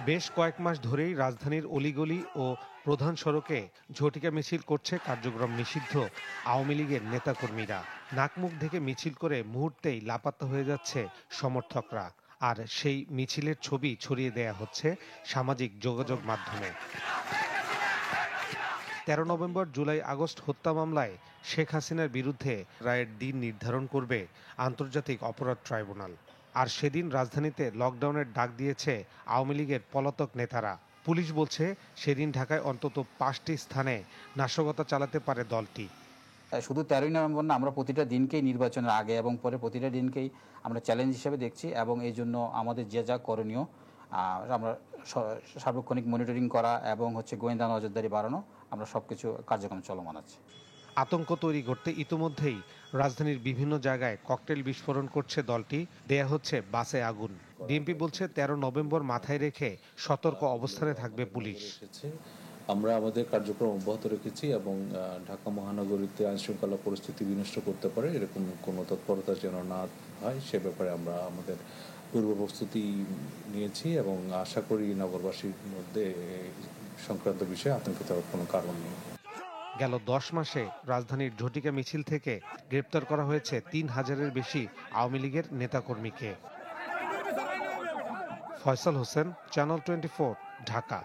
বেশ কয়েক মাস ধরেই রাজধানীর অলিগলি ও প্রধান সড়কে ঝটিকা মিছিল করছে কার্যক্রম নিষিদ্ধ আওয়ামী লীগের নেতাকর্মীরা। নাকমুখ ঢেকে মিছিল করে মুহূর্তেই লাপাত্তা হয়ে যাচ্ছে সমর্থকরা। আর সেই মিছিলের ছবি ছড়িয়ে দেয়া হচ্ছে সামাজিক যোগাযোগ মাধ্যমে। ১৩ নভেম্বর, জুলাই, আগস্ট হত্যা মামলায় শেখ হাসিনার বিরুদ্ধে রায়ের দিন নির্ধারণ করবে আন্তর্জাতিক অপরাধ ট্রাইব্যুনাল। আর সেদিন রাজধানীতে লকডাউনের ডাক দিয়েছে আওয়ামী লীগের পলাতক নেতারা। পুলিশ বলছে সেদিন ঢাকায় অন্তত ৫টি স্থানে নাশকতা চালাতে পারে দলটি। শুধু ১৩ই নভেম্বর না, আমরা প্রতিটা দিনকেই নির্বাচনের আগে এবং পরে প্রতিটা দিনকেই আমরা চ্যালেঞ্জ হিসেবে দেখছি এবং এই জন্য আমাদের যে যা করণীয় আমরা সার্বক্ষণিক মনিটরিং করা এবং গোয়েন্দা নজরদারি বাড়ানো, আমরা সবকিছু কার্যক্রম চলমান আছে। আতঙ্ক তৈরি করতে ইতোমধ্যেই রাজধানীর বিভিন্ন জায়গায় ককটেল বিস্ফোরণ করছে দলটি, দেয়া হচ্ছে বাসে আগুন। বিএনপি বলছে ১৩ নভেম্বর মাথায় রেখে সতর্ক অবস্থানে থাকবে পুলিশ। আমরা আমাদের কার্যক্রম অব্যাহত রেখেছি এবং ঢাকা মহানগরীতে আইনশৃঙ্খলা পরিস্থিতি বিনষ্ট করতে পারে এরকম কোনো তৎপরতা যেন না হয় সে ব্যাপারে আমরা আমাদের পূর্ব প্রস্তুতি নিয়েছি এবং আশা করি নগরবাসীর মধ্যে সংক্রান্ত বিষয়ে আতঙ্কিত হওয়ার কোনো কারণ নেই। গেল ১০ মাসে রাজধানীর ঝটিকা মিছিল থেকে গ্রেপ্তার করা হয়েছে ৩,০০০-এর বেশি আওয়ামী লীগের নেতাকর্মীকে। ফয়সাল হোসেন, চ্যানেল 24, ঢাকা।